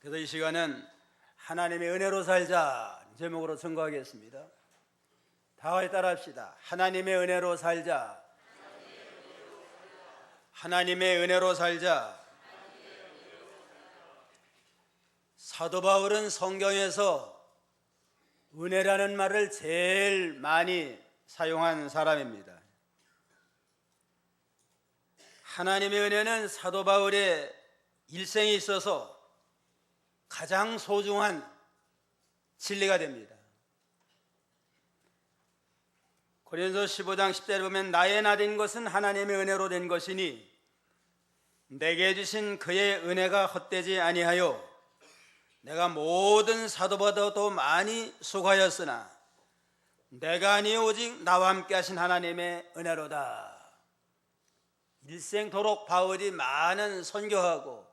그래서 이 시간은 하나님의 은혜로 살자 제목으로 선거하겠습니다. 다 같이 따라합시다. 하나님의 은혜로 살자. 하나님의 은혜로 살자. 사도 바울은 성경에서 은혜라는 말을 제일 많이 사용한 사람입니다. 하나님의 은혜는 사도 바울의 일생에 있어서 가장 소중한 진리가 됩니다. 고린도서 15장 10절에 보면 나의 나 된 것은 하나님의 은혜로 된 것이니 내게 주신 그의 은혜가 헛되지 아니하여 내가 모든 사도보다도 많이 수고하였으나 내가 아니요 오직 나와 함께 하신 하나님의 은혜로다. 일생토록 바울이 많은 선교하고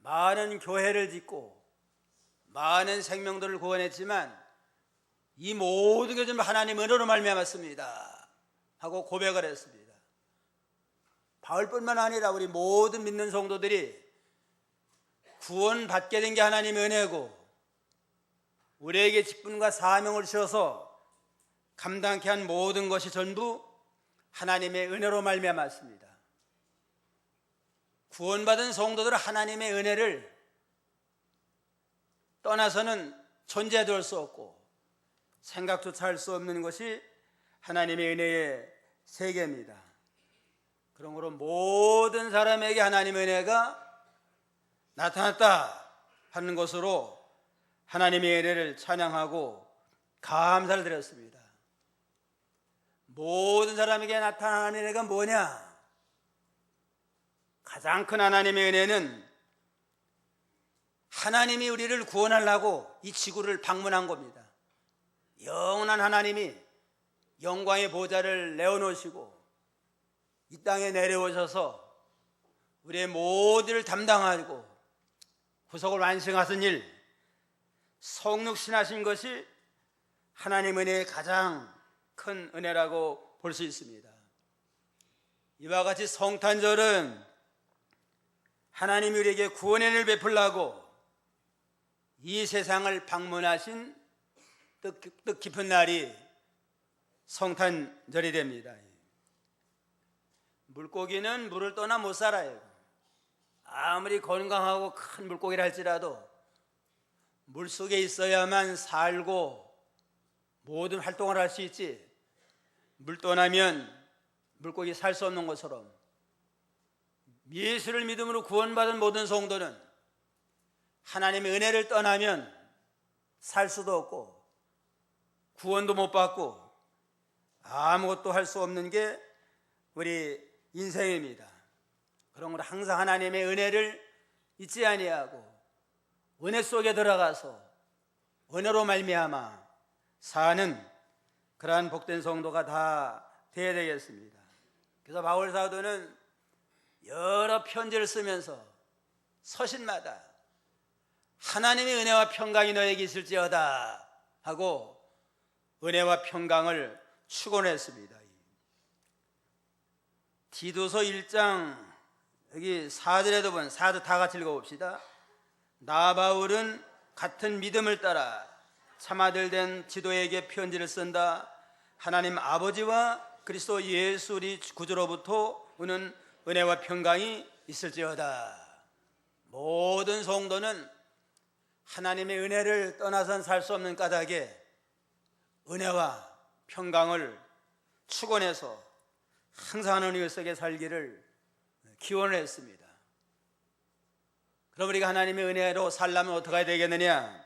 많은 교회를 짓고 많은 생명들을 구원했지만 이 모든 게 전부 하나님 은혜로 말미암았습니다 하고 고백을 했습니다. 바울뿐만 아니라 우리 모든 믿는 성도들이 구원받게 된 게 하나님의 은혜고 우리에게 직분과 사명을 주셔서 감당케 한 모든 것이 전부 하나님의 은혜로 말미암았습니다. 구원받은 성도들은 하나님의 은혜를 떠나서는 존재할 수 없고 생각조차 할 수 없는 것이 하나님의 은혜의 세계입니다. 그러므로 모든 사람에게 하나님의 은혜가 나타났다 하는 것으로 하나님의 은혜를 찬양하고 감사를 드렸습니다. 모든 사람에게 나타나는 은혜가 뭐냐? 가장 큰 하나님의 은혜는 하나님이 우리를 구원하려고 이 지구를 방문한 겁니다. 영원한 하나님이 영광의 보좌를 내어놓으시고 이 땅에 내려오셔서 우리의 모든 일을 담당하고 구속을 완성하신 일, 성육신하신 것이 하나님의 은혜의 가장 큰 은혜라고 볼 수 있습니다. 이와 같이 성탄절은 하나님이 우리에게 구원의 은혜를 베풀라고 이 세상을 방문하신 뜻깊은 날이 성탄절이 됩니다. 물고기는 물을 떠나 못 살아요. 아무리 건강하고 큰 물고기라 할지라도 물속에 있어야만 살고 모든 활동을 할 수 있지, 물 떠나면 물고기 살 수 없는 것처럼 예수를 믿음으로 구원받은 모든 성도는 하나님의 은혜를 떠나면 살 수도 없고 구원도 못 받고 아무것도 할 수 없는 게 우리 인생입니다. 그러므로 항상 하나님의 은혜를 잊지 아니하고 은혜 속에 들어가서 은혜로 말미암아 사는 그러한 복된 성도가 다 되어야 되겠습니다. 그래서 바울 사도는 여러 편지를 쓰면서 서신마다 하나님의 은혜와 평강이 너에게 있을지어다 하고 은혜와 평강을 축원했습니다. 디도서 1장 여기 4절에도 보면 4절 다 같이 읽어봅시다. 나 바울은 같은 믿음을 따라 참아들 된 지도에게 편지를 쓴다. 하나님 아버지와 그리스도 예수 우리 구주로부터 오는 은혜와 평강이 있을지어다. 모든 성도는 하나님의 은혜를 떠나선 살 수 없는 까닭에 은혜와 평강을 축원해서 항상 하나님 속에 살기를 기원을 했습니다. 그럼 우리가 하나님의 은혜로 살려면 어떻게 해야 되겠느냐?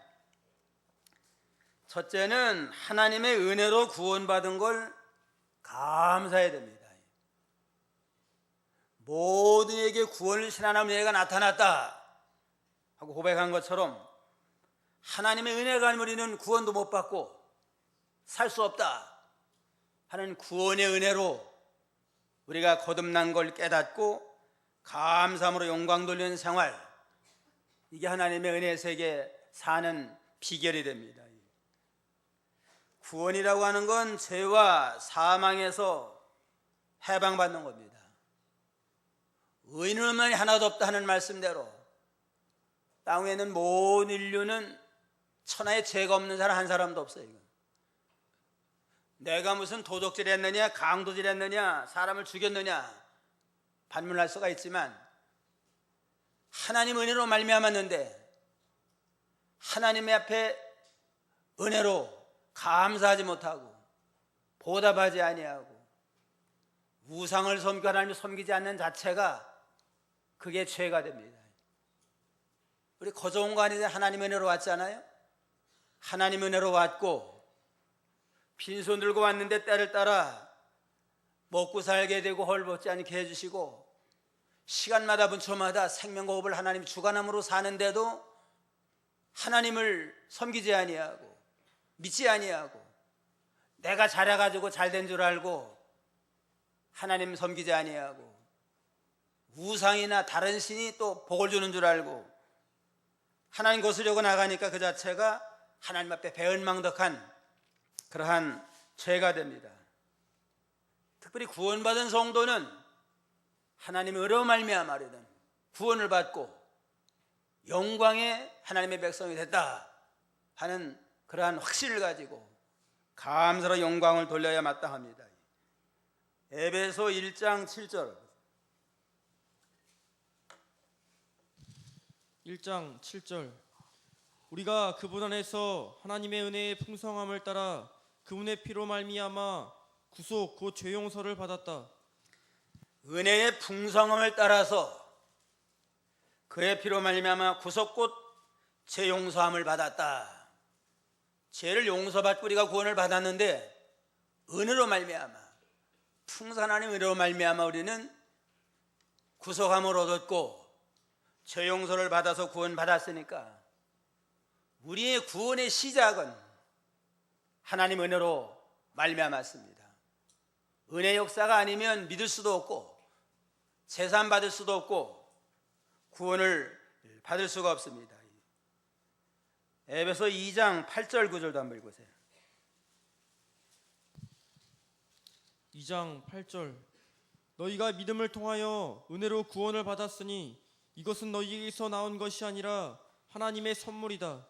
첫째는 하나님의 은혜로 구원받은 걸 감사해야 됩니다. 모두에게 구원을 신 하나님의 은혜가 나타났다 하고 고백한 것처럼 하나님의 은혜가 아니면 우리는 구원도 못 받고 살 수 없다 하는 구원의 은혜로 우리가 거듭난 걸 깨닫고 감사함으로 영광 돌리는 생활, 이게 하나님의 은혜 세계 사는 비결이 됩니다. 구원이라고 하는 건 죄와 사망에서 해방받는 겁니다. 의인은 하나도 없다 하는 말씀대로 땅 위에 있는 모든 인류는 천하에 죄가 없는 사람 한 사람도 없어요. 이거. 내가 무슨 도적질 했느냐, 강도질 했느냐, 사람을 죽였느냐 반문할 수가 있지만 하나님 은혜로 말미암았는데 하나님의 앞에 은혜로 감사하지 못하고 보답하지 아니하고 우상을 섬기고 하나님을 섬기지 않는 자체가 그게 죄가 됩니다. 우리 거저 온 거 아닌데 하나님 은혜로 왔잖아요. 하나님 은혜로 왔고 빈손 들고 왔는데 때를 따라 먹고 살게 되고 헐벗지 않게 해주시고 시간마다 분초마다 생명과 호흡을 하나님이 주관함으로 사는데도 하나님을 섬기지 아니하고 믿지 아니하고 내가 잘해가지고 잘된 줄 알고 하나님 섬기지 아니하고 우상이나 다른 신이 또 복을 주는 줄 알고 하나님 거스려고 나가니까 그 자체가 하나님 앞에 배은망덕한 그러한 죄가 됩니다. 특별히 구원받은 성도는 하나님의 은혜로 말미암아는 구원을 받고 영광의 하나님의 백성이 됐다 하는 그러한 확신을 가지고 감사로 영광을 돌려야 마땅합니다. 에베소 1장 7절 1장 7절 우리가 그분 안에서 하나님의 은혜의 풍성함을 따라 그분의 피로 말미암아 구속 곧 죄 용서를 받았다. 은혜의 풍성함을 따라서 그의 피로 말미암아 구속 곧 죄 용서함을 받았다. 죄를 용서받고 우리가 구원을 받았는데 은혜로 말미암아 풍성한 은혜로 말미암아 우리는 구속함을 얻었고 죄 용서를 받아서 구원받았으니까 우리의 구원의 시작은 하나님 은혜로 말미암았습니다. 은혜 역사가 아니면 믿을 수도 없고 제산 받을 수도 없고 구원을 받을 수가 없습니다. 에베소 2장 8절 9절도 한번 읽으세요. 2장 8절 너희가 믿음을 통하여 은혜로 구원을 받았으니 이것은 너희에게서 나온 것이 아니라 하나님의 선물이다.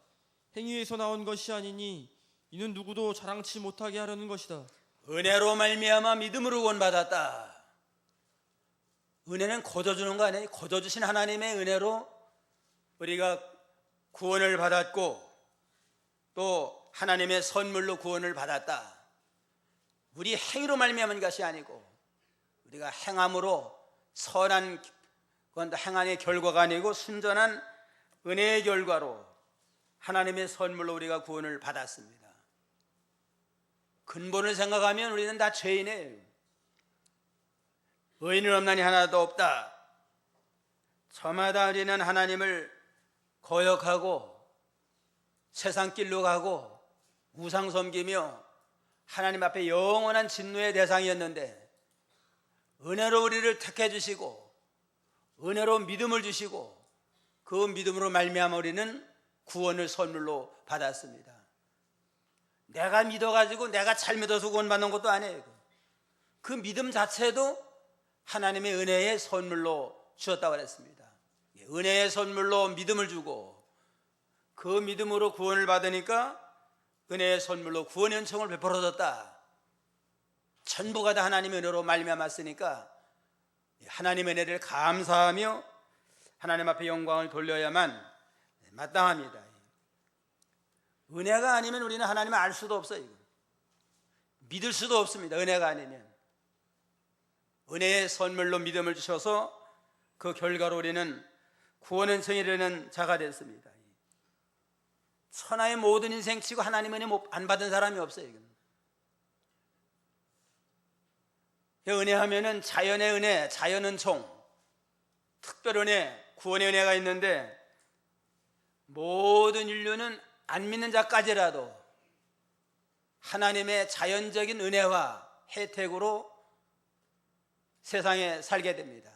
행위에서 나온 것이 아니니 이는 누구도 자랑치 못하게 하려는 것이다. 은혜로 말미암아 믿음으로 구원받았다. 은혜는 거저주는 거 아니에요. 거저주신 하나님의 은혜로 우리가 구원을 받았고 또 하나님의 선물로 구원을 받았다. 우리 행위로 말미암은 것이 아니고 우리가 행함으로 선한 그건 행함의 결과가 아니고 순전한 은혜의 결과로 하나님의 선물로 우리가 구원을 받았습니다. 근본을 생각하면 우리는 다 죄인이에요. 의인은 없나니 하나도 없다. 저마다 우리는 하나님을 거역하고 세상 길로 가고 우상 섬기며 하나님 앞에 영원한 진노의 대상이었는데 은혜로 우리를 택해 주시고 은혜로 믿음을 주시고 그 믿음으로 말미암아 우리는 구원을 선물로 받았습니다. 내가 믿어가지고 내가 잘 믿어서 구원받는 것도 아니에요. 그 믿음 자체도 하나님의 은혜의 선물로 주었다고 그랬습니다. 은혜의 선물로 믿음을 주고 그 믿음으로 구원을 받으니까 은혜의 선물로 구원의 은총을 베풀어줬다. 전부가 다 하나님의 은혜로 말미암았으니까 하나님의 은혜를 감사하며 하나님 앞에 영광을 돌려야만 마땅합니다. 은혜가 아니면 우리는 하나님을 알 수도 없어요. 믿을 수도 없습니다. 은혜가 아니면. 은혜의 선물로 믿음을 주셔서 그 결과로 우리는 구원의 은총이 되는 자가 됐습니다. 천하의 모든 인생 치고 하나님의 은혜 안 받은 사람이 없어요. 은혜하면은 자연의 은혜, 자연 은총, 특별 은혜, 구원의 은혜가 있는데 모든 인류는 안 믿는 자까지라도 하나님의 자연적인 은혜와 혜택으로 세상에 살게 됩니다.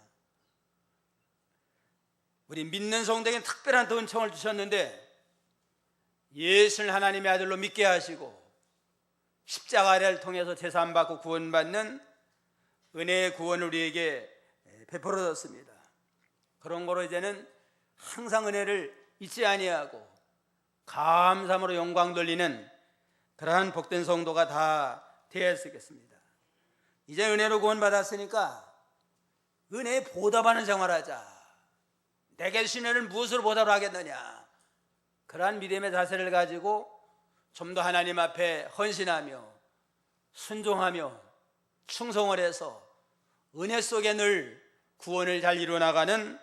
우리 믿는 성도에게 특별한 은총을 주셨는데 예수를 하나님의 아들로 믿게 하시고 십자가를 통해서 제사함받고 구원받는 은혜의 구원을 우리에게 베풀어졌습니다. 그런 거로 이제는 항상 은혜를 잊지 아니하고 감사함으로 영광 돌리는 그러한 복된 성도가 다 되었겠습니다. 이제 은혜로 구원받았으니까 은혜에 보답하는 생활하자. 내게 주신 은혜를 무엇으로 보답을 하겠느냐. 그러한 믿음의 자세를 가지고 좀 더 하나님 앞에 헌신하며 순종하며 충성을 해서 은혜 속에 늘 구원을 잘 이루어나가는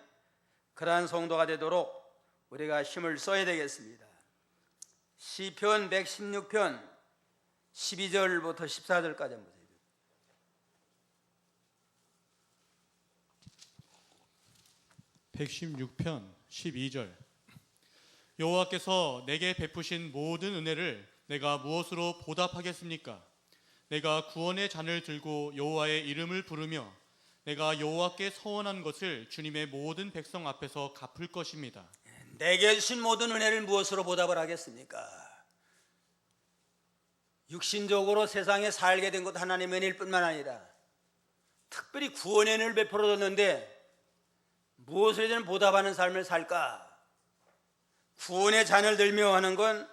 그러한 성도가 되도록 우리가 힘을 써야 되겠습니다. 시편 116편 12절부터 14절까지 한번 보세요. (116편) 12절. 여호와께서 내게 베푸신 모든 은혜를 내가 무엇으로 보답하겠습니까? 내가 구원의 잔을 들고 여호와의 이름을 부르며 내가 여호와께 서원한 것을 주님의 모든 백성 앞에서 갚을 것입니다. 내게 주신 모든 은혜를 무엇으로 보답을 하겠습니까? 육신적으로 세상에 살게 된 것도 하나님의 은혜일 뿐만 아니라 특별히 구원의 은혜를 베풀어 줬는데 무엇을 이제는 보답하는 삶을 살까? 구원의 잔을 들며 하는 건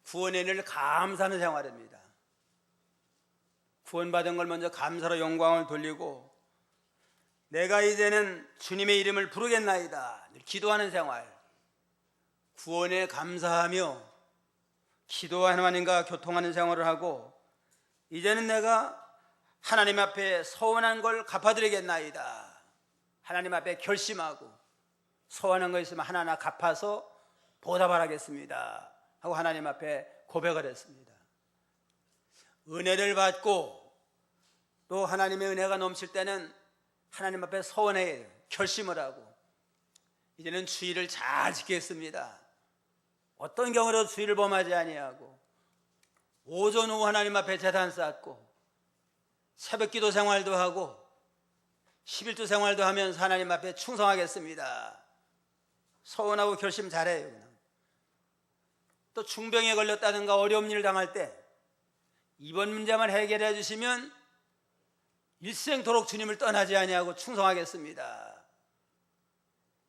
구원의 은혜를 감사하는 생활입니다. 구원받은 걸 먼저 감사로 영광을 돌리고 내가 이제는 주님의 이름을 부르겠나이다 기도하는 생활, 구원에 감사하며 기도하는 하나님과 교통하는 생활을 하고 이제는 내가 하나님 앞에 서원한 걸 갚아드리겠나이다, 하나님 앞에 결심하고 서원한 거 있으면 하나하나 갚아서 보답을 하겠습니다 하고 하나님 앞에 고백을 했습니다. 은혜를 받고 또 하나님의 은혜가 넘칠 때는 하나님 앞에 서원해야 돼요. 결심을 하고 이제는 주의를 잘 지키겠습니다. 어떤 경우라도 주의를 범하지 아니하고 오전 오후 하나님 앞에 제단 쌓고 새벽기도 생활도 하고 11조 생활도 하면서 하나님 앞에 충성하겠습니다. 서원하고 결심 잘해요. 그냥. 또 중병에 걸렸다든가 어려운 일을 당할 때 이번 문제만 해결해 주시면 일생도록 주님을 떠나지 아니하고 충성하겠습니다.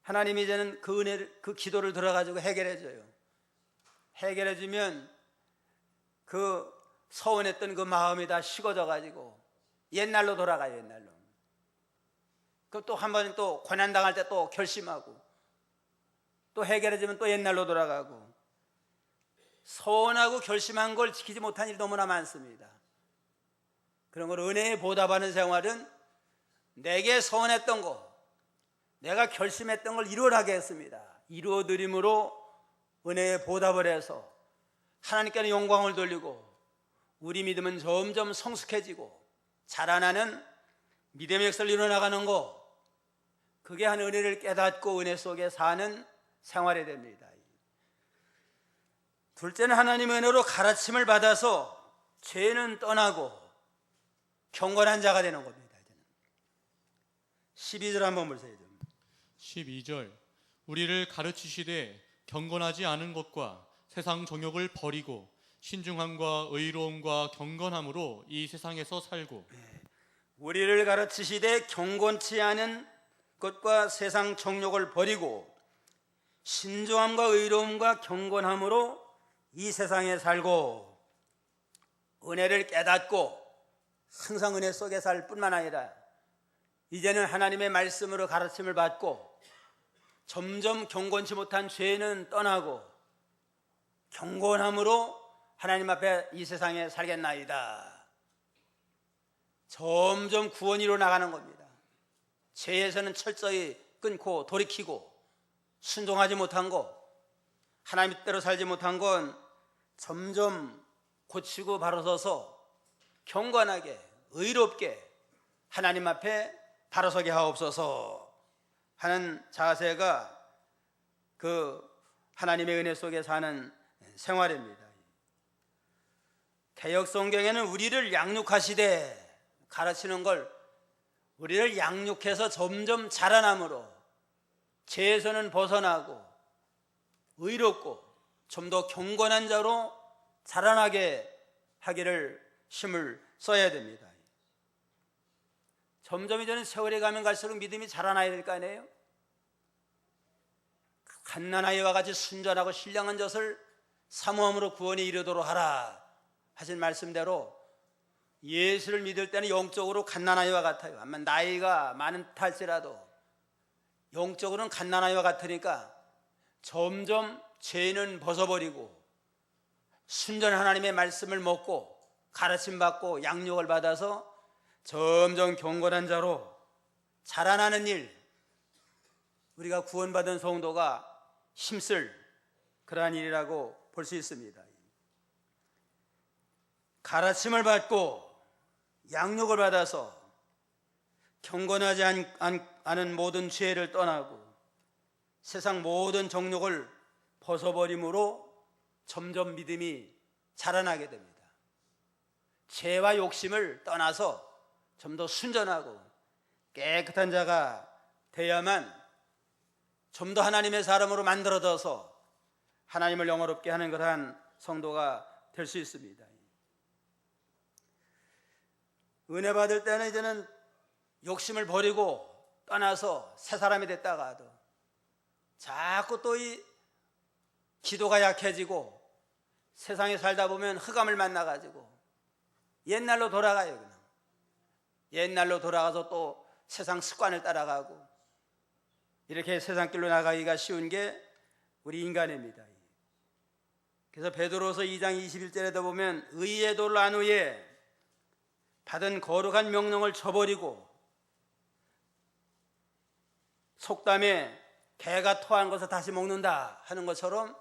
하나님이 이제는 그 은혜를, 그 기도를 들어가지고 해결해 줘요. 해결해 주면 그 서운했던 그 마음이 다 식어져 가지고 옛날로 돌아가요. 옛날로. 그럼 또 한 번 또 고난 당할 때 또 결심하고 또 해결해 주면 또 옛날로 돌아가고 서운하고 결심한 걸 지키지 못한 일이 너무나 많습니다. 그런 걸 은혜에 보답하는 생활은 내게 서운했던 거, 내가 결심했던 걸 이루어나게 했습니다. 이루어드림으로 은혜에 보답을 해서 하나님께는 영광을 돌리고 우리 믿음은 점점 성숙해지고 자라나는 믿음의 역사를 이루어나가는 거, 그게 한 은혜를 깨닫고 은혜 속에 사는 생활이 됩니다. 둘째는 하나님의 은혜로 가르침을 받아서 죄는 떠나고 경건한 자가 되는 겁니다. 12절 한번 보세요. 12절. 우리를 가르치시되 경건하지 않은 것과 세상 정욕을 버리고 신중함과 의로움과 경건함으로 이 세상에서 살고. 우리를 가르치시되 경건치 않은 것과 세상 정욕을 버리고 신중함과 의로움과 경건함으로 이 세상에 살고, 은혜를 깨닫고 항상 은혜 속에 살 뿐만 아니라 이제는 하나님의 말씀으로 가르침을 받고 점점 경건치 못한 죄는 떠나고 경건함으로 하나님 앞에 이 세상에 살겠나이다. 점점 구원이 이루어나가는 겁니다. 죄에서는 철저히 끊고 돌이키고 순종하지 못한 거, 하나님 뜻대로 살지 못한 건 점점 고치고 바로 서서 경건하게 의롭게 하나님 앞에 바로 서게 하옵소서 하는 자세가 그 하나님의 은혜 속에 사는 생활입니다. 개역 성경에는 우리를 양육하시되, 가르치는 걸 우리를 양육해서 점점 자라남으로 죄에서는 벗어나고 의롭고 좀 더 경건한 자로 자라나게 하기를 힘을 써야 됩니다. 점점 이제는 세월이 가면 갈수록 믿음이 자라나야 될 거 아니에요? 갓난아이와 같이 순전하고 신령한 젖을 사모함으로 구원에 이르도록 하라 하신 말씀대로 예수를 믿을 때는 영적으로 갓난아이와 같아요. 아마 나이가 많은 탈지라도 영적으로는 갓난아이와 같으니까 점점 죄는 벗어버리고 순전한 하나님의 말씀을 먹고 가르침받고 양육을 받아서 점점 경건한 자로 자라나는 일, 우리가 구원받은 성도가 힘쓸 그러한 일이라고 볼 수 있습니다. 가르침을 받고 양육을 받아서 경건하지 않은 모든 죄를 떠나고 세상 모든 정욕을 벗어버림으로 점점 믿음이 자라나게 됩니다. 죄와 욕심을 떠나서 좀 더 순전하고 깨끗한 자가 돼야만 좀 더 하나님의 사람으로 만들어져서 하나님을 영화롭게 하는 그러한 성도가 될 수 있습니다. 은혜 받을 때는 이제는 욕심을 버리고 떠나서 새 사람이 됐다가도 자꾸 또 이 기도가 약해지고 세상에 살다 보면 흑암을 만나가지고 옛날로 돌아가요. 그냥 옛날로 돌아가서 또 세상 습관을 따라가고 이렇게 세상 길로 나가기가 쉬운 게 우리 인간입니다. 그래서 베드로서 2장 21절에도 보면 의의 도를 안 후에 받은 거룩한 명령을 저버리고 속담에 개가 토한 것을 다시 먹는다 하는 것처럼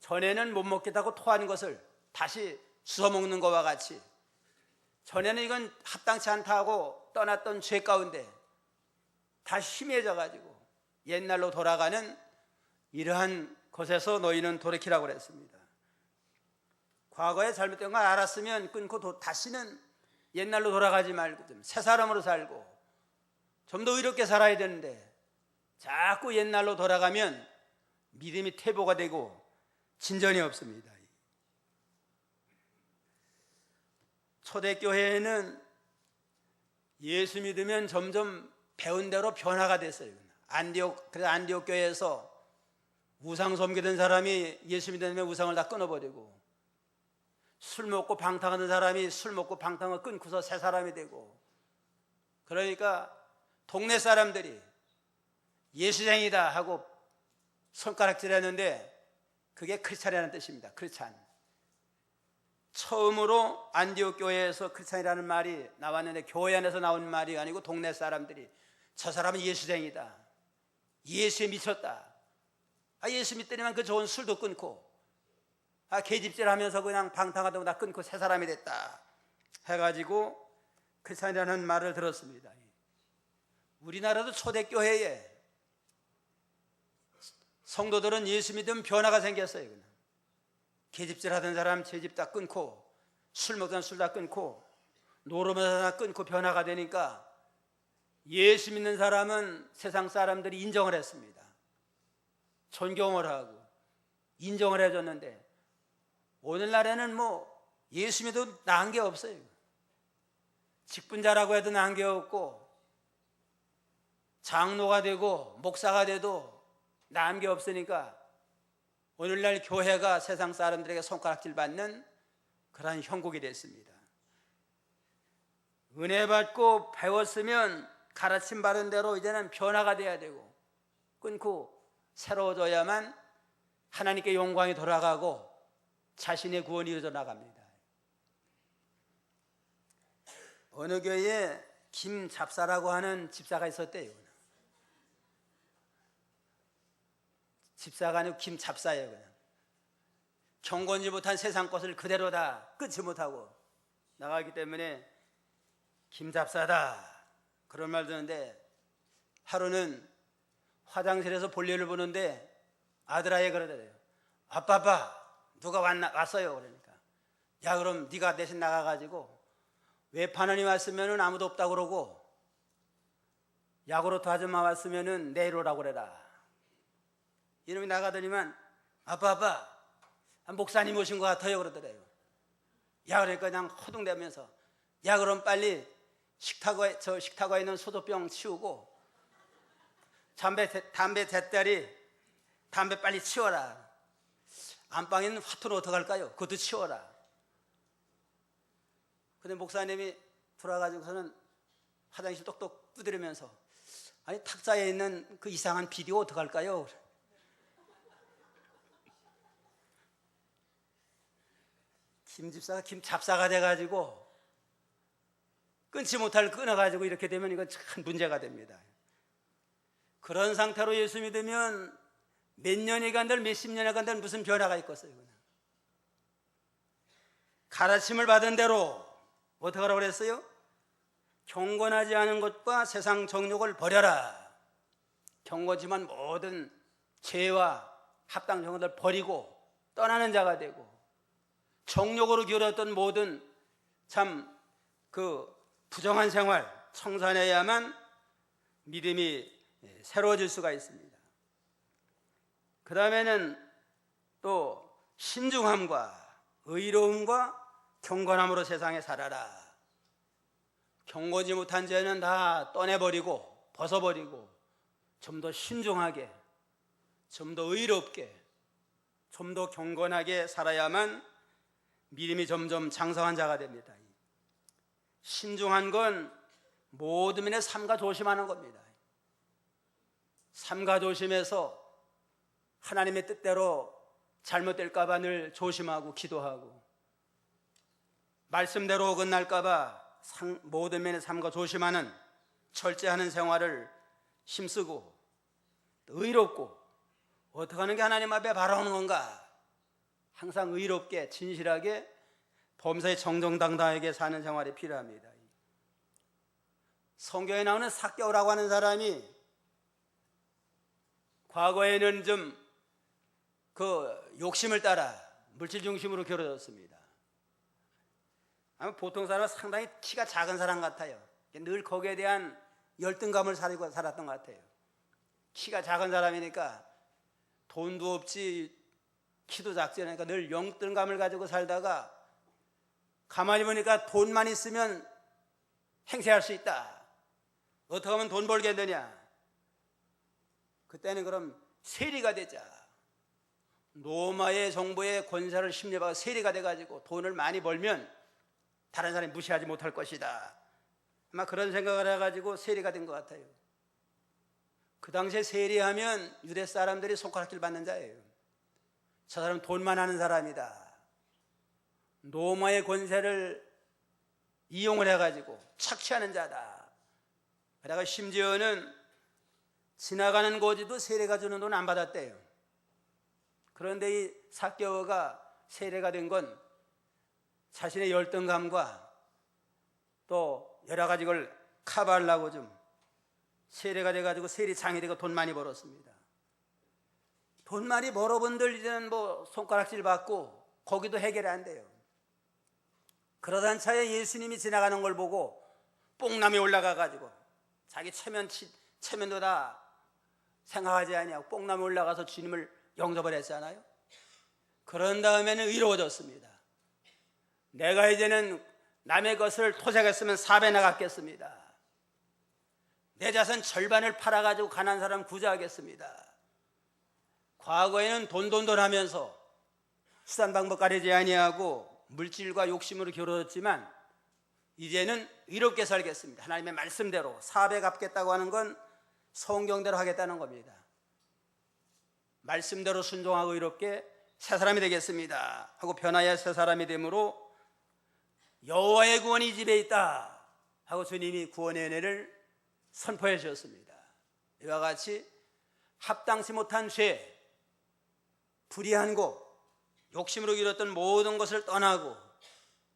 전에는 못 먹겠다고 토하는 것을 다시 주워 먹는 것과 같이 전에는 이건 합당치 않다 하고 떠났던 죄 가운데 다시 희미해져 가지고 옛날로 돌아가는 이러한 것에서 너희는 돌이키라고 그랬습니다. 과거에 잘못된 걸 알았으면 끊고 다시는 옛날로 돌아가지 말고 좀 새 사람으로 살고 좀 더 의롭게 살아야 되는데 자꾸 옛날로 돌아가면 믿음이 퇴보가 되고 진전이 없습니다. 초대교회에는 예수 믿으면 점점 배운 대로 변화가 됐어요. 그래서 안디옥 교회에서 우상 섬기던 사람이 예수 믿으면 우상을 다 끊어버리고 술 먹고 방탕하는 사람이 술 먹고 방탕을 끊고서 새 사람이 되고 그러니까 동네 사람들이 예수쟁이다 하고 손가락질했는데 그게 크리스찬이라는 뜻입니다. 크리스찬. 처음으로 안디옥 교회에서 크리스찬이라는 말이 나왔는데 교회 안에서 나온 말이 아니고 동네 사람들이 저 사람은 예수쟁이다. 예수에 미쳤다. 예수 믿더니만 그 좋은 술도 끊고 계집질하면서 그냥 방탕하던 거 다 끊고 새 사람이 됐다 해가지고 크리스찬이라는 말을 들었습니다. 우리나라도 초대교회에 성도들은 예수 믿으면 변화가 생겼어요. 그냥. 계집질하던 사람 제집 다 끊고 술 먹던 술 다 끊고 노름에서 다 끊고 변화가 되니까 예수 믿는 사람은 세상 사람들이 인정을 했습니다. 존경을 하고 인정을 해줬는데 오늘날에는 예수 믿어도 나은 게 없어요. 직분자라고 해도 나은 게 없고 장로가 되고 목사가 돼도 나은 게 없으니까 오늘날 교회가 세상 사람들에게 손가락질 받는 그러한 형국이 됐습니다. 은혜 받고 배웠으면 가르침 받은 대로 이제는 변화가 돼야 되고 끊고 새로워져야만 하나님께 영광이 돌아가고 자신의 구원이 이루어져 나갑니다. 어느 교회에 김잡사라고 하는 집사가 있었대요. 집사가 아니고 김잡사예요. 그냥. 경건지 못한 세상 것을 그대로 다 끊지 못하고 나가기 때문에 김잡사다 그런 말 듣는데 하루는 화장실에서 볼일을 보는데 아들아이 그러더래요. 아빠 누가 왔어요. 그러니까 야 그럼 네가 대신 나가가지고 외판원이 왔으면 아무도 없다고 그러고 야구로트 아줌마 왔으면 내일 오라고 그래라. 이놈이 나가더니만 아빠 목사님 오신 것 같아요 그러더래요. 야 그러니까 그냥 호둥대면서 야 그럼 빨리 식탁에 있는 소주병 치우고 담배 대따리 담배 빨리 치워라. 안방에 있는 화투는 어떡할까요? 그것도 치워라. 근데 목사님이 돌아가지고서는 화장실 똑똑 두드리면서 아니 탁자에 있는 그 이상한 비디오 어떡할까요? 김 집사가 김 잡사가 돼가지고 끊지 못할 끊어가지고 이렇게 되면 이건 참 문제가 됩니다. 그런 상태로 예수 믿으면 몇 년이 간들 몇십 년이 간들 무슨 변화가 있겠어요? 그냥. 가르침을 받은 대로 어떻게 하라고 그랬어요? 경건하지 않은 것과 세상 정욕을 버려라. 경건지만 모든 죄와 합당 정욕을 버리고 떠나는 자가 되고 정욕으로 기울었던 모든 참 그 부정한 생활 청산해야만 믿음이 새로워질 수가 있습니다. 그 다음에는 또 신중함과 의로움과 경건함으로 세상에 살아라. 경건지 못한 죄는 다 떠내버리고 벗어버리고 좀 더 신중하게, 좀 더 의롭게, 좀 더 경건하게 살아야만 믿음이 점점 장성한 자가 됩니다. 신중한 건 모든 면에 삼가 조심하는 겁니다. 삼가 조심해서 하나님의 뜻대로 잘못될까 봐 늘 조심하고 기도하고 말씀대로 어긋날까 봐 모든 면에 삼가 조심하는 절제하는 생활을 힘쓰고 의롭고 어떻게 하는 게 하나님 앞에 바라오는 건가? 항상 의롭게 진실하게 범사에 정정당당하게 사는 생활이 필요합니다. 성경에 나오는 삭개오라고 하는 사람이 과거에는 좀 그 욕심을 따라 물질 중심으로 길어졌습니다. 아마 보통 사람은 상당히 키가 작은 사람 같아요. 늘 거기에 대한 열등감을 살았던 것 같아요. 키가 작은 사람이니까 돈도 없지 키도 작지 않으니까 늘 열등감을 가지고 살다가 가만히 보니까 돈만 있으면 행세할 수 있다. 어떻게 하면 돈 벌겠느냐. 그때는 그럼 세리가 되자. 로마의 정부의 권세를 심려받아 세리가 돼가지고 돈을 많이 벌면 다른 사람이 무시하지 못할 것이다. 아마 그런 생각을 해가지고 세리가 된 것 같아요. 그 당시에 세리하면 유대 사람들이 손가락질 받는 자예요. 저 사람은 돈만 하는 사람이다. 로마의 권세를 이용을 해가지고 착취하는 자다. 그러다가 심지어는 지나가는 고지도 세례가 주는 돈 안 받았대요. 그런데 이 삭개오가 세례가 된 건 자신의 열등감과 또 여러 가지 걸 커버하려고 좀 세례가 돼가지고 세리장이 되고 돈 많이 벌었습니다. 돈 많이 벌어본들 이제는 뭐 손가락질 받고 거기도 해결이 안 돼요. 그러던 차에 예수님이 지나가는 걸 보고 뽕남에 올라가가지고 자기 체면도 다 생각하지 아니하고 뽕남에 올라가서 주님을 영접을 했잖아요. 그런 다음에는 의로워졌습니다. 내가 이제는 남의 것을 토색했으면 4배나 갚겠습니다. 내 자산 절반을 팔아가지고 가난한 사람 구제하겠습니다. 과거에는 돈돈돈 하면서 수단 방법 가리지 아니하고 물질과 욕심으로 겨루었지만 이제는 의롭게 살겠습니다. 하나님의 말씀대로 4배 갚겠다고 하는 건 성경대로 하겠다는 겁니다. 말씀대로 순종하고 의롭게 새 사람이 되겠습니다 하고 변화의 새 사람이 되므로 여호와의 구원이 이 집에 있다 하고 주님이 구원의 은혜를 선포해 주셨습니다. 이와 같이 합당치 못한 죄, 불의한 것, 욕심으로 이뤘던 모든 것을 떠나고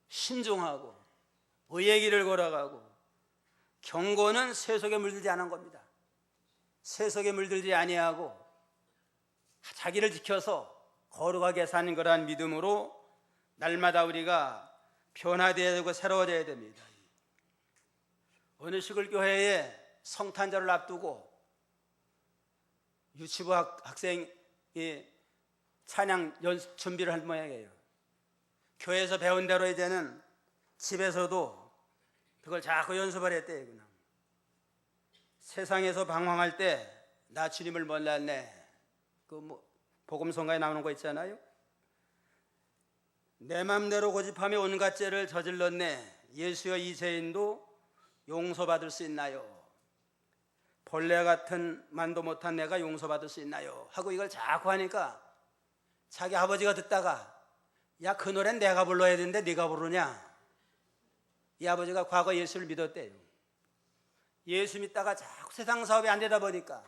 신중하고 의의 길을 걸어가고 경건은 세속에 물들지 않은 겁니다. 세속에 물들지 아니하고 자기를 지켜서 거룩하게 사는 거란 믿음으로 날마다 우리가 변화되어야 되고 새로워져야 됩니다. 어느 시골 교회에 성탄절을 앞두고 유치부 학생이 찬양 준비를 할 모양이에요. 교회에서 배운 대로 이제는 집에서도 그걸 자꾸 연습을 했대요. 그냥. 세상에서 방황할 때 나 주님을 몰랐네. 복음성가에 나오는 거 있잖아요. 내 맘대로 고집하며 온갖 죄를 저질렀네. 예수여 이 죄인도 용서받을 수 있나요? 벌레 같은 만도 못한 내가 용서받을 수 있나요? 하고 이걸 자꾸 하니까 자기 아버지가 듣다가 야, 그 노래는 내가 불러야 되는데 네가 부르냐? 이 아버지가 과거 예수를 믿었대요. 예수 믿다가 자꾸 세상 사업이 안 되다 보니까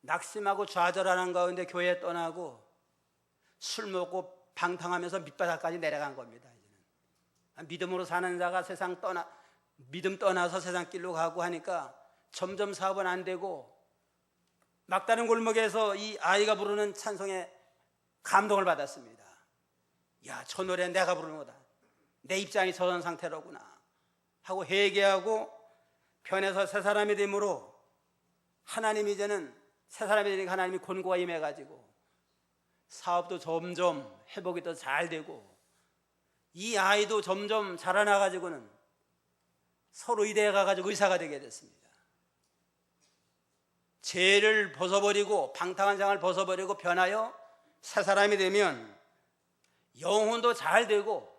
낙심하고 좌절하는 가운데 교회 떠나고 술 먹고 방탕하면서 밑바닥까지 내려간 겁니다. 이제는 믿음으로 사는 자가 세상 믿음 떠나서 세상 길로 가고 하니까 점점 사업은 안 되고 막다른 골목에서 이 아이가 부르는 찬송에 감동을 받았습니다. 야, 저 노래 내가 부르는 거다. 내 입장이 저런 상태로구나 하고 회개하고 변해서 새 사람이 됨으로 하나님이 이제는 새 사람이 되니까 하나님이 권고가 임해가지고 사업도 점점 회복이 더 잘 되고 이 아이도 점점 자라나가지고는 서로 의대에 가가지고 의사가 되게 됐습니다. 죄를 벗어버리고 방탕한 생활을 벗어버리고 변하여 새 사람이 되면 영혼도 잘 되고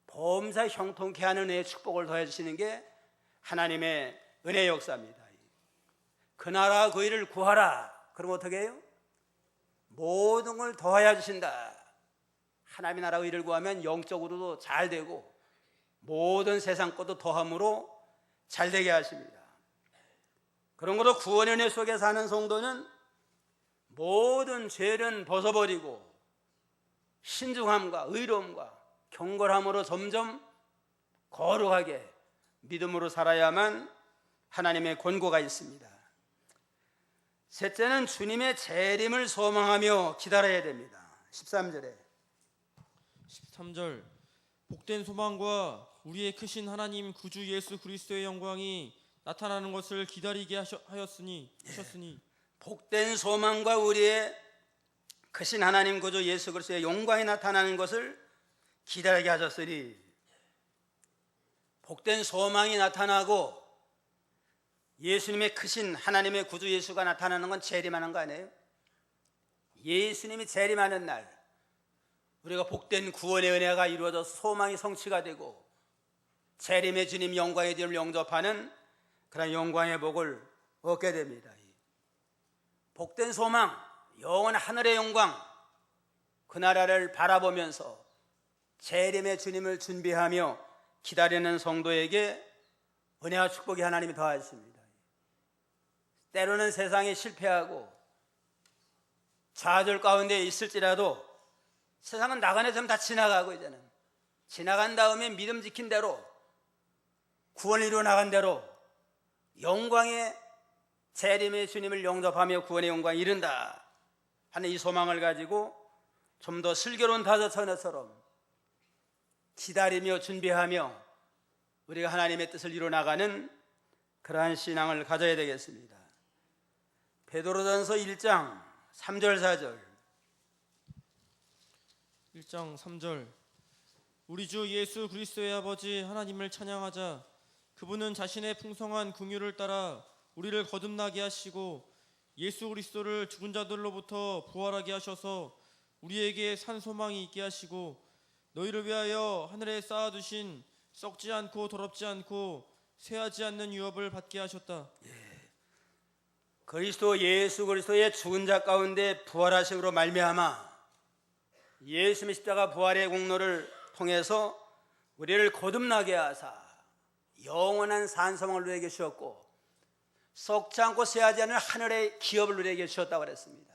범사에 형통케 하는 은혜의 축복을 더해주시는 게 하나님의 은혜의 역사입니다. 그 나라 그 일을 구하라. 그럼 어떻게 해요? 모든 걸 더하여 주신다. 하나님의 나라 그 일을 구하면 영적으로도 잘 되고 모든 세상 것도 더함으로 잘 되게 하십니다. 그런 것도 구원의 은혜 속에 사는 성도는 모든 죄는 벗어버리고 신중함과 의로움과 경건함으로 점점 거룩하게 믿음으로 살아야만 하나님의 권고가 있습니다. 셋째는 주님의 재림을 소망하며 기다려야 됩니다. 13절에 13절 복된 소망과 우리의 크신 하나님 구주 예수 그리스도의 영광이 나타나는 것을 기다리게 하셨으니 복된 소망과 우리의 크신 하나님 구주 예수 그리스도의 영광이 나타나는 것을 기다리게 하셨으니 복된 소망이 나타나고 예수님의 크신 하나님의 구주 예수가 나타나는 건 재림하는 거 아니에요? 예수님이 재림하는 날 우리가 복된 구원의 은혜가 이루어져서 소망이 성취가 되고 재림의 주님 영광의 주님을 영접하는 그런 영광의 복을 얻게 됩니다. 복된 소망, 영원한 하늘의 영광, 그 나라를 바라보면서 재림의 주님을 준비하며 기다리는 성도에게 은혜와 축복이 하나님이 더하십니다. 때로는 세상에 실패하고 좌절 가운데 있을지라도 세상은 나가는 점 다 지나가고 이제는 지나간 다음에 믿음 지킨 대로 구원을 이루어 나간 대로 영광의 재림의 주님을 영접하며 구원의 영광에 이른다 하는 이 소망을 가지고 좀 더 슬기로운 다저처녀처럼 기다리며 준비하며 우리가 하나님의 뜻을 이루어 나가는 그러한 신앙을 가져야 되겠습니다. 베드로전서 1장 3절 4절 1장 3절 우리 주 예수 그리스도의 아버지 하나님을 찬양하자. 그분은 자신의 풍성한 긍휼을 따라 우리를 거듭나게 하시고 예수 그리스도를 죽은 자들로부터 부활하게 하셔서 우리에게 산 소망이 있게 하시고 너희를 위하여 하늘에 쌓아두신 썩지 않고 더럽지 않고 쇠하지 않는 유업을 받게 하셨다. 그리스도 예수 그리스도의 죽은 자 가운데 부활하심으로 말미암아 예수님의 십자가 부활의 공로를 통해서 우리를 거듭나게 하사 영원한 산소망을 누리게 주셨고 썩지 않고 쇠하지 않는 하늘의 기업을 누리게 주셨다고 그랬습니다.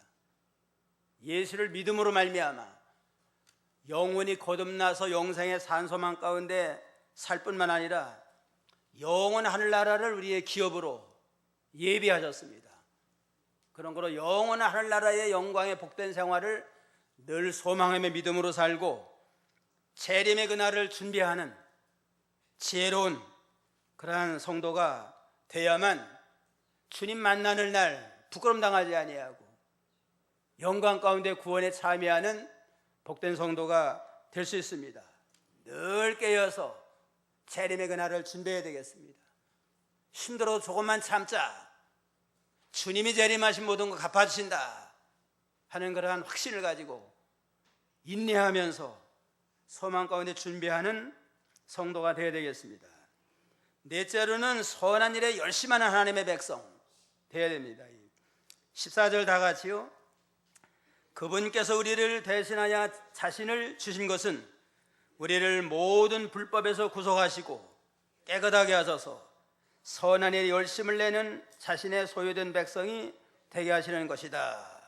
예수를 믿음으로 말미암아 영원히 거듭나서 영생의 산소망 가운데 살 뿐만 아니라 영원한 하늘나라를 우리의 기업으로 예비하셨습니다. 그런 거로 영원한 하늘나라의 영광의 복된 생활을 늘 소망하며 믿음으로 살고 재림의 그날을 준비하는 지혜로운 그러한 성도가 되어야만 주님 만나는 날 부끄럼 당하지 아니하고 영광 가운데 구원에 참여하는 복된 성도가 될 수 있습니다. 늘 깨어서 재림의 그날을 준비해야 되겠습니다. 힘들어도 조금만 참자. 주님이 재림하신 모든 거 갚아주신다. 하는 그러한 확신을 가지고 인내하면서 소망 가운데 준비하는 성도가 되어야 되겠습니다. 넷째로는 선한 일에 열심하는 하나님의 백성 되어야 됩니다. 14절 다 같이요. 그분께서 우리를 대신하여 자신을 주신 것은 우리를 모든 불법에서 구속하시고 깨끗하게 하셔서 선한 일에 열심을 내는 자신의 소유된 백성이 되게 하시는 것이다.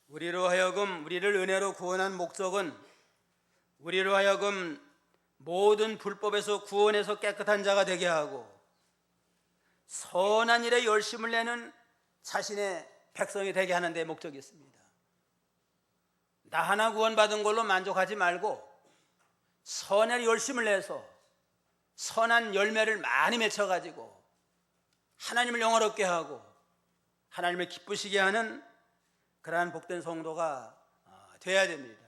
우리로 하여금 우리를 은혜로 구원한 목적은 우리로 하여금 모든 불법에서 구원해서 깨끗한 자가 되게 하고 선한 일에 열심을 내는 자신의 백성이 되게 하는 데 목적이 있습니다. 나 하나 구원받은 걸로 만족하지 말고 선한 열심을 내서 선한 열매를 많이 맺혀가지고 하나님을 영화롭게 하고 하나님을 기쁘시게 하는 그러한 복된 성도가 돼야 됩니다.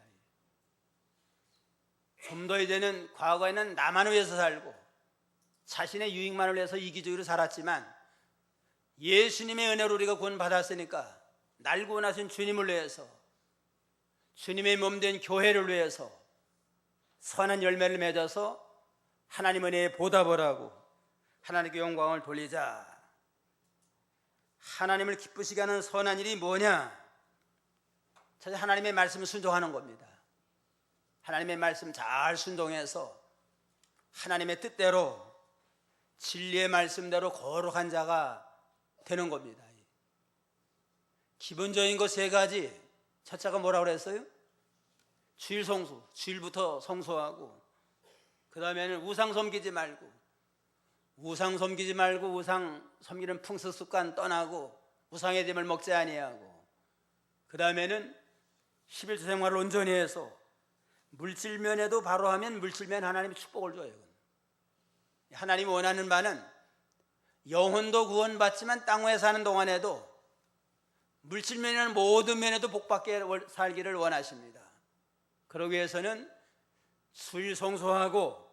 좀 더 이제는 과거에는 나만을 위해서 살고 자신의 유익만을 위해서 이기적으로 살았지만 예수님의 은혜로 우리가 구원받았으니까 날 구원하신 주님을 위해서 주님의 몸된 교회를 위해서 선한 열매를 맺어서 하나님 은혜에 보답을 하고 하나님께 영광을 돌리자. 하나님을 기쁘시게 하는 선한 일이 뭐냐? 사실 하나님의 말씀을 순종하는 겁니다. 하나님의 말씀 잘 순종해서 하나님의 뜻대로 진리의 말씀대로 거룩한 자가 되는 겁니다. 기본적인 것 세 가지. 첫째가 뭐라고 그랬어요? 주일 성수, 주일부터 성수하고, 그 다음에는 우상 섬기지 말고 우상 섬기는 풍습 습관 떠나고 우상의 됨을 먹지 아니하고, 그 다음에는 11조 생활을 온전히 해서 물질면에도 바로 하면 물질면 하나님이 축복을 줘요. 하나님이 원하는 바는 영혼도 구원받지만 땅 위에 사는 동안에도 물질면에는 모든 면에도 복받게 살기를 원하십니다. 그러기 위해서는 수일 성소하고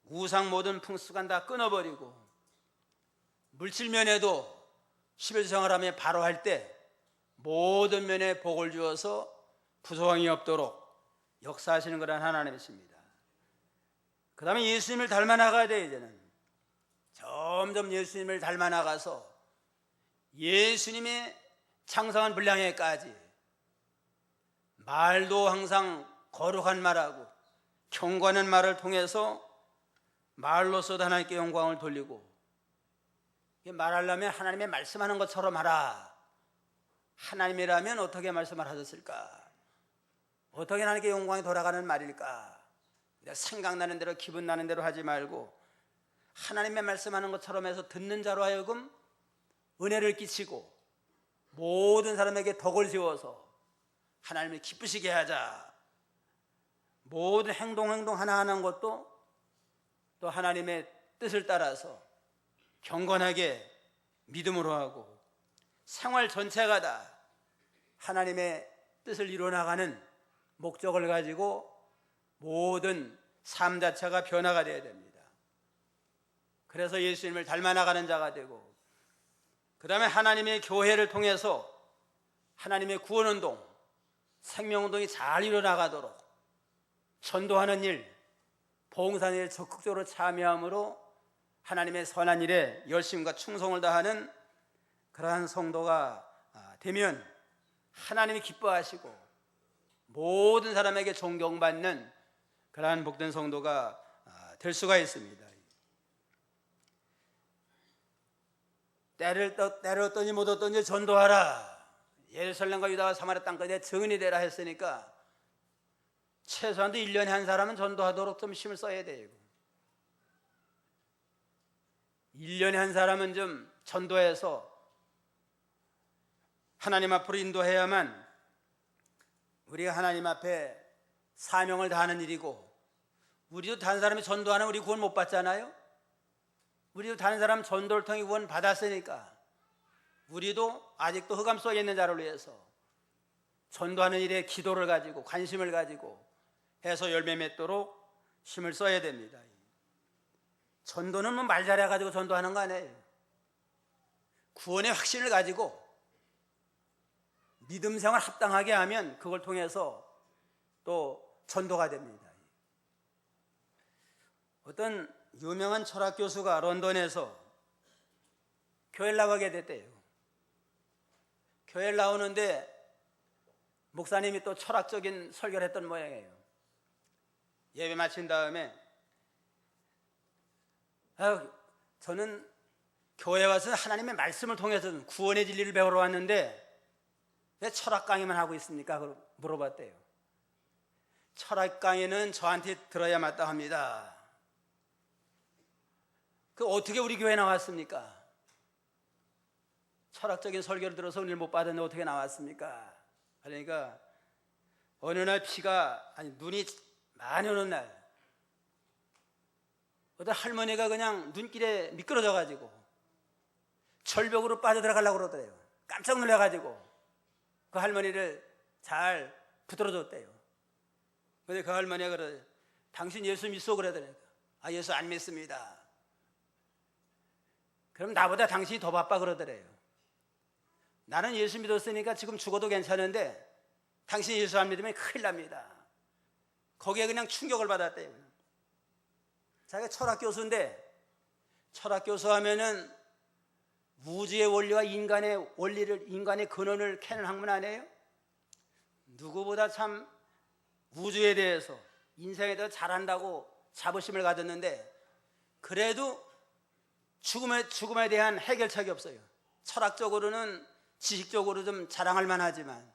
우상 모든 풍습관 다 끊어버리고 물질면에도 11조 생활하며 바로 할 때 모든 면에 복을 주어서 부소함이 없도록 역사하시는 그런 하나님이십니다. 그 다음에 예수님을 닮아 나가야 돼. 이제는 점점 예수님을 닮아 나가서 예수님의 창성한 분량에까지 말도 항상 거룩한 말하고 경건한 말을 통해서 말로서도 하나님께 영광을 돌리고, 말하려면 하나님의 말씀하는 것처럼 하라. 하나님이라면 어떻게 말씀을 하셨을까? 어떻게 하나님께 영광이 돌아가는 말일까? 생각나는 대로 기분 나는 대로 하지 말고 하나님의 말씀하는 것처럼 해서 듣는 자로 하여금 은혜를 끼치고 모든 사람에게 덕을 세워서 하나님을 기쁘시게 하자. 모든 행동 하나하나 것도 또 하나님의 뜻을 따라서 경건하게 믿음으로 하고 생활 전체가 다 하나님의 뜻을 이루어나가는 목적을 가지고 모든 삶 자체가 변화가 되어야 됩니다. 그래서 예수님을 닮아 나가는 자가 되고, 그 다음에 하나님의 교회를 통해서 하나님의 구원운동, 생명운동이 잘 이루어나가도록 전도하는 일, 봉사하는 일에 적극적으로 참여함으로 하나님의 선한 일에 열심과 충성을 다하는 그러한 성도가 되면 하나님이 기뻐하시고 모든 사람에게 존경받는 그러한 복된 성도가 될 수가 있습니다. 때를 얻더니 못 얻더니 전도하라. 예루살렘과 유다와 사마리아 땅까지 증인이 되라 했으니까 최소한도 1년에 한 사람은 전도하도록 좀 힘을 써야 돼요. 1년에 한 사람은 좀 전도해서 하나님 앞으로 인도해야만 우리가 하나님 앞에 사명을 다하는 일이고, 우리도 다른 사람이 전도하는 우리 구원 못 받잖아요. 우리도 다른 사람 전도를 통해 구원 받았으니까 우리도 아직도 흑암 속에 있는 자를 위해서 전도하는 일에 기도를 가지고 관심을 가지고 해서 열매 맺도록 힘을 써야 됩니다. 전도는 뭐 말 잘해가지고 전도하는 거 아니에요. 구원의 확신을 가지고 믿음 생활 합당하게 하면 그걸 통해서 또 전도가 됩니다. 어떤 유명한 철학 교수가 런던에서 교회를 나가게 됐대요. 교회를 나오는데 목사님이 또 철학적인 설교를 했던 모양이에요. 예배 마친 다음에 저는 교회 와서 하나님의 말씀을 통해서 구원의 진리를 배우러 왔는데 왜 철학 강의만 하고 있습니까? 물어봤대요. 철학 강의는 저한테 들어야 마땅합니다. 그 어떻게 우리 교회 나왔습니까? 철학적인 설교를 들어서 은혜를 못 받았는데 어떻게 나왔습니까? 그러니까 어느 날 눈이 많이 오는 날 어떤 할머니가 그냥 눈길에 미끄러져 가지고 절벽으로 빠져들어가려고 그러더래요. 깜짝 놀라가지고 그 할머니를 잘 붙들어줬대요. 근데 그 할머니가 그러더래요. 당신 예수 믿어? 그러더래요. 아, 예수 안 믿습니다. 그럼 나보다 당신이 더 바빠 그러더래요. 나는 예수 믿었으니까 지금 죽어도 괜찮은데 당신이 예수 안 믿으면 큰일 납니다. 거기에 그냥 충격을 받았대요. 자기가 철학 교수인데 철학 교수 하면은 우주의 원리와 인간의 원리를, 인간의 근원을 캐는 학문 아니에요? 누구보다 참 우주에 대해서, 인생에 대해서 잘한다고 자부심을 가졌는데 그래도 죽음에 대한 해결책이 없어요. 철학적으로는, 지식적으로 좀 자랑할 만하지만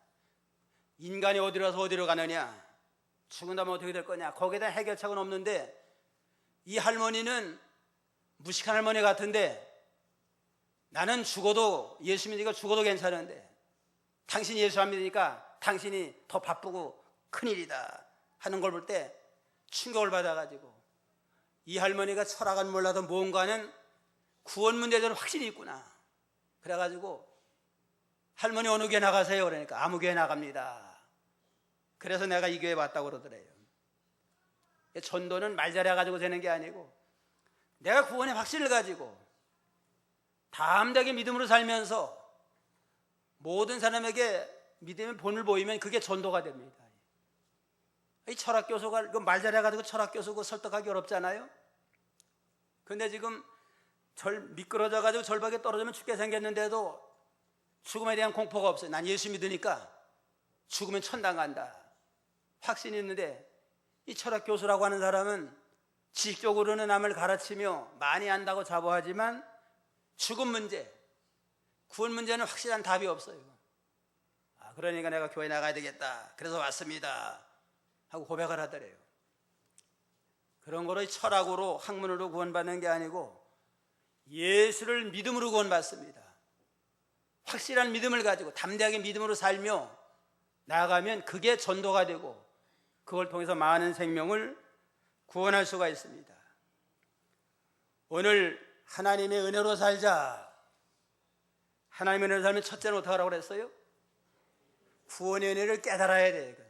인간이 어디로서 어디로 가느냐, 죽은 다음에 어떻게 될 거냐, 거기에 대한 해결책은 없는데 이 할머니는 무식한 할머니 같은데 나는 죽어도, 예수 믿으니까 죽어도 괜찮은데 당신이 예수 안 믿으니까 당신이 더 바쁘고 큰일이다 하는 걸 볼 때 충격을 받아가지고 이 할머니가 철학은 몰라도 뭔가는 구원 문제에 대한 확신이 있구나. 그래가지고 할머니 어느 교회 나가세요? 그러니까 아무 교회 나갑니다. 그래서 내가 이 교회 왔다고 그러더래요. 전도는 말 잘해가지고 되는 게 아니고 내가 구원의 확신을 가지고 담대하게 믿음으로 살면서 모든 사람에게 믿음의 본을 보이면 그게 전도가 됩니다. 이 철학교수가 말 잘해가지고 철학교수고 설득하기 어렵잖아요. 근데 지금 미끄러져가지고 절벽에 떨어지면 죽게 생겼는데도 죽음에 대한 공포가 없어요. 난 예수 믿으니까 죽으면 천당 간다 확신이 있는데, 이 철학교수라고 하는 사람은 지식적으로는 남을 가르치며 많이 안다고 자부하지만 죽음 문제, 구원 문제는 확실한 답이 없어요. 그러니까 내가 교회 나가야 되겠다, 그래서 왔습니다 하고 고백을 하더래요. 그런 거로 철학으로, 학문으로 구원받는 게 아니고 예수를 믿음으로 구원받습니다. 확실한 믿음을 가지고 담대하게 믿음으로 살며 나아가면 그게 전도가 되고 그걸 통해서 많은 생명을 구원할 수가 있습니다. 오늘 하나님의 은혜로 살자. 하나님의 은혜로 살면 첫째는 어떻게 하라고 그랬어요? 구원의 은혜를 깨달아야 돼.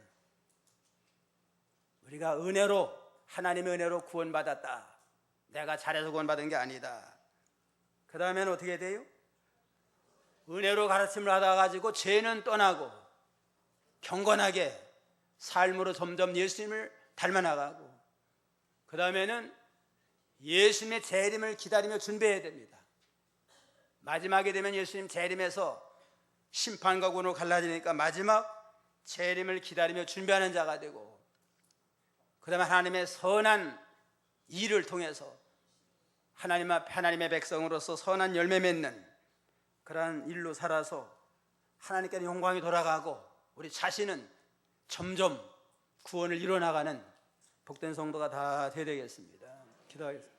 우리가 은혜로, 하나님의 은혜로 구원받았다. 내가 잘해서 구원받은 게 아니다. 그 다음에는 어떻게 돼요? 은혜로 가르침을 하다 가지고 죄는 떠나고 경건하게 삶으로 점점 예수님을 닮아나가고, 그 다음에는 예수님의 재림을 기다리며 준비해야 됩니다. 마지막에 되면 예수님 재림에서 심판과 구원으로 갈라지니까 마지막 재림을 기다리며 준비하는 자가 되고, 그 다음에 하나님의 선한 일을 통해서 하나님 앞에 하나님의 백성으로서 선한 열매 맺는 그러한 일로 살아서 하나님께 영광이 돌아가고 우리 자신은 점점 구원을 이뤄나가는 복된 성도가 다 되어야 되겠습니다. 기도하겠습니다.